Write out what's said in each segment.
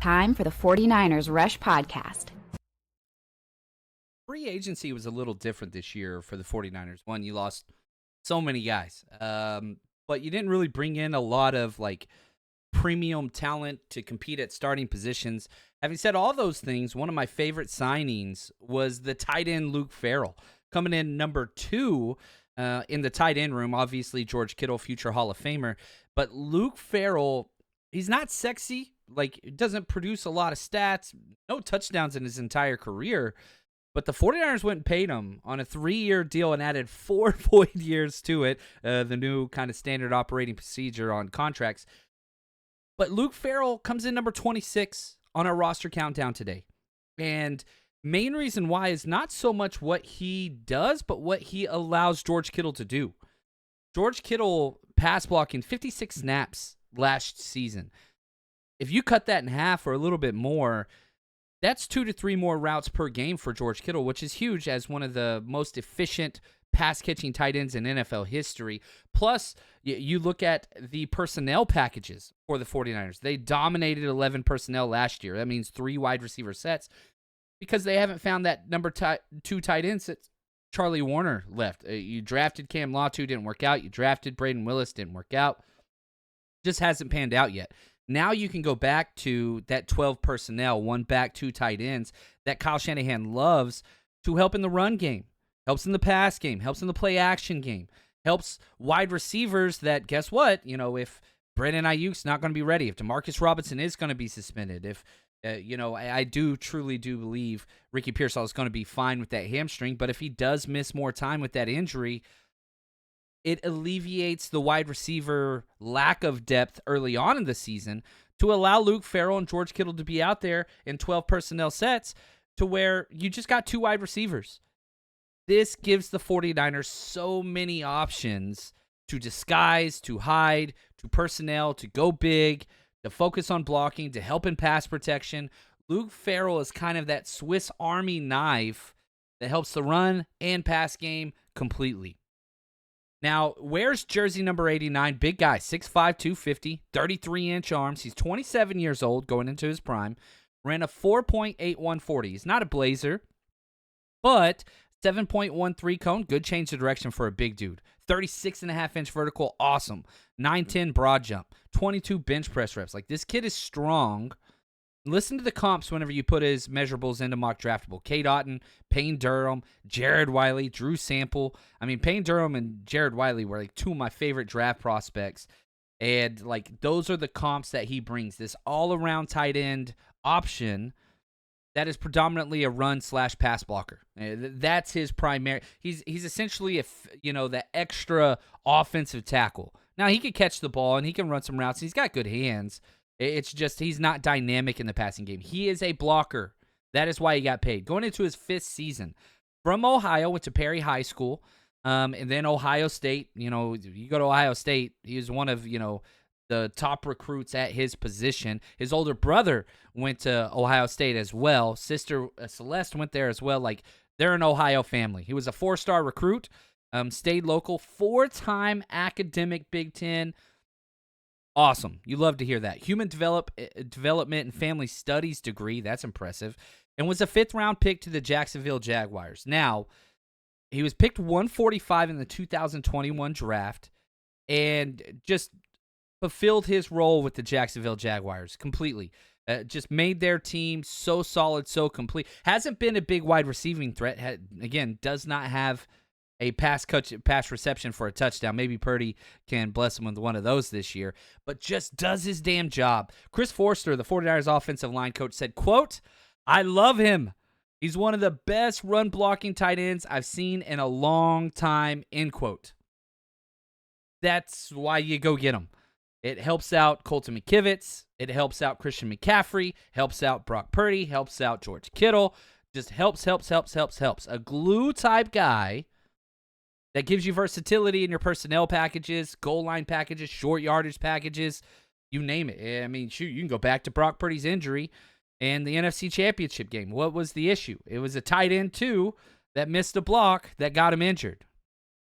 time for the 49ers Rush Podcast. Free agency was a little different this year for the 49ers. One, you lost so many guys, but you didn't really bring in a lot of premium talent to compete at starting positions. Having said all those things, one of my favorite signings was the tight end Luke Farrell, coming in number 2 in the tight end room. Obviously, George Kittle, future Hall of Famer, but Luke Farrell, he's not sexy. Doesn't produce a lot of stats, no touchdowns in his entire career. But the 49ers went and paid him on a 3-year deal and added 4 void years to it, the new kind of standard operating procedure on contracts. But Luke Farrell comes in number 26 on our roster countdown today. And main reason why is not so much what he does, but what he allows George Kittle to do. George Kittle pass blocking 56 snaps last season. If you cut that in half or a little bit more, that's 2 to 3 more routes per game for George Kittle, which is huge as one of the most efficient pass-catching tight ends in NFL history. Plus, you look at the personnel packages for the 49ers. They dominated 11 personnel last year. That means 3 wide receiver sets because they haven't found that number 2 tight end since Charlie Warner left. You drafted Cam Latu, didn't work out. You drafted Braden Willis, didn't work out. Just hasn't panned out yet. Now you can go back to that 12 personnel, 1 back, 2 tight ends that Kyle Shanahan loves to help in the run game, helps in the pass game, helps in the play action game, helps wide receivers that, guess what, if Brandon Ayuk's not going to be ready, if Demarcus Robinson is going to be suspended, if, I truly do believe Ricky Pearsall is going to be fine with that hamstring, but if he does miss more time with that injury, it alleviates the wide receiver lack of depth early on in the season to allow Luke Farrell and George Kittle to be out there in 12 personnel sets to where you just got 2 wide receivers. This gives the 49ers so many options to disguise, to hide, to personnel, to go big, to focus on blocking, to help in pass protection. Luke Farrell is kind of that Swiss Army knife that helps the run and pass game completely. Now, where's jersey number 89? Big guy, 6'5", 250, 33-inch arms. He's 27 years old, going into his prime. Ran a 4.8140. He's not a blazer, but 7.13 cone. Good change of direction for a big dude. 36.5-inch vertical, awesome. 9'10 broad jump. 22 bench press reps. This kid is strong. Listen to the comps whenever you put his measurables into mock draftable. Cade Otton, Payne Durham, Jared Wiley, Drew Sample. Payne Durham and Jared Wiley were 2 of my favorite draft prospects. And those are the comps that he brings. This all-around tight end option that is predominantly a run/pass blocker. That's his primary. He's essentially the extra offensive tackle. Now he can catch the ball and he can run some routes. He's got good hands. It's just he's not dynamic in the passing game. He is a blocker. That is why he got paid. Going into his 5th season. From Ohio, went to Perry High School, and then Ohio State. You go to Ohio State, he was one of, the top recruits at his position. His older brother went to Ohio State as well. Sister Celeste went there as well. They're an Ohio family. He was a 4-star recruit, stayed local, 4-time academic Big Ten. Awesome. You love to hear that. Human development and family studies degree. That's impressive. And was a 5th-round pick to the Jacksonville Jaguars. Now, he was picked 145 in the 2021 draft and just fulfilled his role with the Jacksonville Jaguars completely. Just made their team so solid, so complete. Hasn't been a big wide receiving threat. Again, does not have a pass reception for a touchdown. Maybe Purdy can bless him with one of those this year, but just does his damn job. Chris Forster, the 49ers offensive line coach, said, quote, "I love him. He's one of the best run-blocking tight ends I've seen in a long time," end quote. That's why you go get him. It helps out Colton McKivitz. It helps out Christian McCaffrey. Helps out Brock Purdy. Helps out George Kittle. Just helps. A glue-type guy that gives you versatility in your personnel packages, goal line packages, short yardage packages, you name it. Shoot, you can go back to Brock Purdy's injury and the NFC Championship game. What was the issue? It was a tight end 2 that missed a block that got him injured.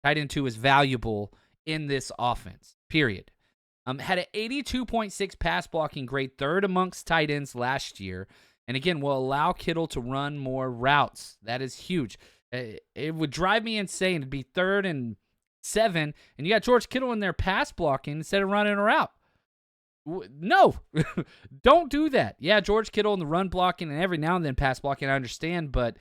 Tight end 2 is valuable in this offense, period. Had an 82.6 pass blocking grade, third amongst tight ends last year. And again, will allow Kittle to run more routes. That is huge. It would drive me insane to be 3rd and 7, and you got George Kittle in there pass blocking instead of running a route. No, don't do that. Yeah, George Kittle in the run blocking and every now and then pass blocking, I understand, but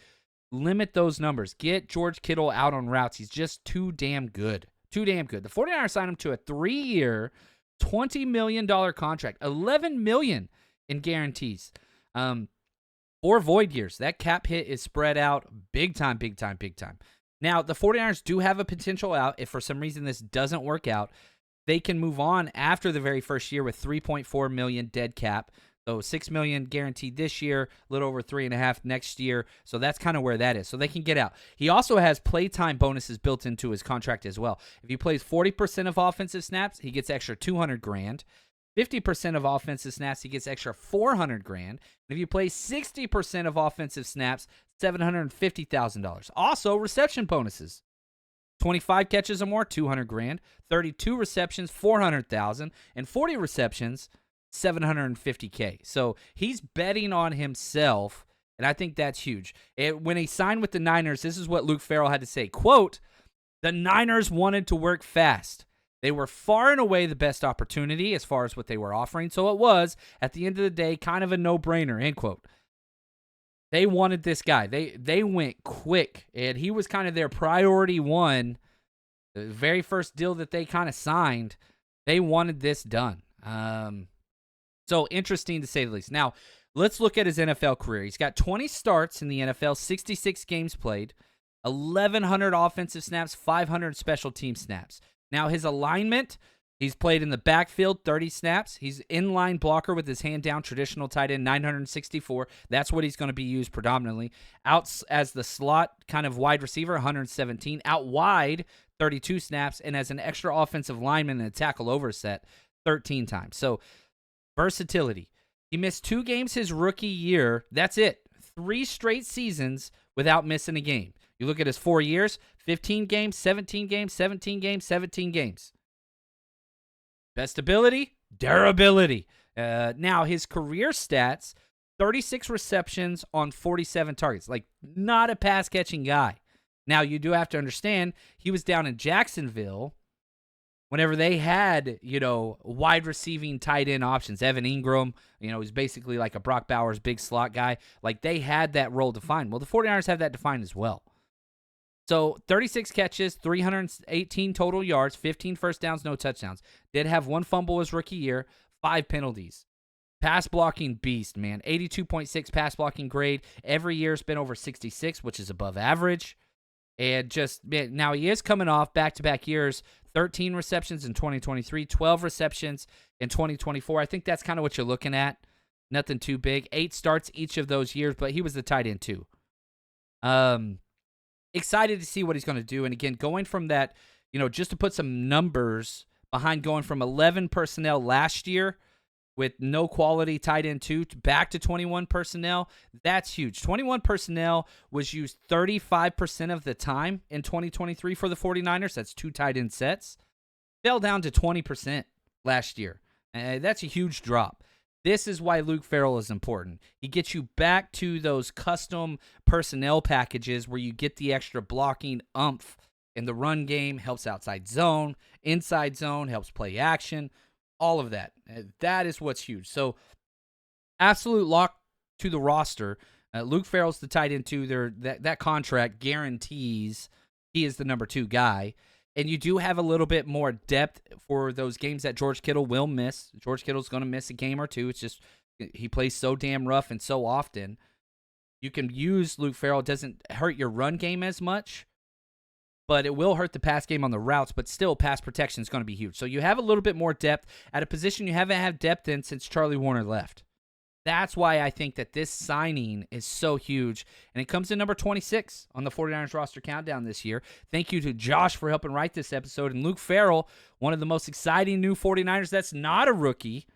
limit those numbers. Get George Kittle out on routes. He's just too damn good. Too damn good. The 49ers signed him to a 3-year, $20 million contract, $11 million in guarantees. 4 void years. That cap hit is spread out big time, big time, big time. Now, the 49ers do have a potential out. If for some reason this doesn't work out, they can move on after the very first year with $3.4 million dead cap. So $6 million guaranteed this year, a little over $3.5 million next year. So that's kind of where that is. So they can get out. He also has playtime bonuses built into his contract as well. If he plays 40% of offensive snaps, he gets extra $200,000. 50% of offensive snaps, he gets extra $400,000. And if you play 60% of offensive snaps, $750,000. Also, reception bonuses. 25 catches or more, $200,000. 32 receptions, $400,000. And 40 receptions, $750,000. So he's betting on himself, and I think that's huge. When he signed with the Niners, this is what Luke Farrell had to say. Quote, "The Niners wanted to work fast. They were far and away the best opportunity as far as what they were offering, so it was, at the end of the day, kind of a no-brainer," end quote. They wanted this guy. They went quick, and he was kind of their priority one. The very first deal that they kind of signed, they wanted this done. So interesting to say the least. Now, let's look at his NFL career. He's got 20 starts in the NFL, 66 games played, 1,100 offensive snaps, 500 special team snaps. Now, his alignment, he's played in the backfield, 30 snaps. He's inline blocker with his hand down, traditional tight end, 964. That's what he's going to be used predominantly. Out as the slot kind of wide receiver, 117. Out wide, 32 snaps. And as an extra offensive lineman and a tackle overset, 13 times. So, versatility. He missed 2 games his rookie year. That's it. 3 straight seasons without missing a game. You look at his 4 years, 15 games, 17 games, 17 games, 17 games. Best ability, durability. Now, his career stats, 36 receptions on 47 targets. Like, not a pass-catching guy. Now, you do have to understand, he was down in Jacksonville whenever they had, wide receiving tight end options. Evan Ingram, he's basically like a Brock Bowers big slot guy. Like, they had that role defined. Well, the 49ers have that defined as well. So 36 catches, 318 total yards, 15 first downs, no touchdowns. Did have 1 fumble his rookie year, 5 penalties. Pass blocking beast, man. 82.6 pass blocking grade. Every year it's been over 66, which is above average. And just, man, now he is coming off back-to-back years, 13 receptions in 2023, 12 receptions in 2024. I think that's kind of what you're looking at. Nothing too big. 8 starts each of those years, but he was the tight end too. Excited to see what he's going to do. And again, going from that, just to put some numbers behind going from 11 personnel last year with no quality tight end 2 back to 21 personnel, that's huge. 21 personnel was used 35% of the time in 2023 for the 49ers. That's 2 tight end sets. Fell down to 20% last year. That's a huge drop. This is why Luke Farrell is important. He gets you back to those custom personnel packages where you get the extra blocking oomph in the run game, helps outside zone, inside zone, helps play action, all of that. That is what's huge. So, absolute lock to the roster. Luke Farrell's the tight end too. That contract guarantees he is the number 2 guy. And you do have a little bit more depth for those games that George Kittle will miss. George Kittle's going to miss a game or 2. It's just he plays so damn rough and so often. You can use Luke Farrell. It doesn't hurt your run game as much, but it will hurt the pass game on the routes. But still, pass protection is going to be huge. So you have a little bit more depth at a position you haven't had depth in since Charlie Warner left. That's why I think that this signing is so huge. And it comes in number 26 on the 49ers roster countdown this year. Thank you to Josh for helping write this episode. And Luke Farrell, one of the most exciting new 49ers that's not a rookie.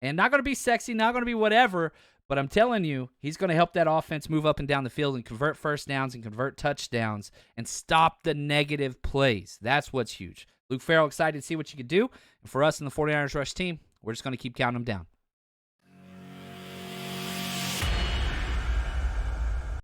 And not going to be sexy, not going to be whatever. But I'm telling you, he's going to help that offense move up and down the field and convert first downs and convert touchdowns and stop the negative plays. That's what's huge. Luke Farrell, excited to see what you could do. And for us in the 49ers Rush team, we're just going to keep counting them down.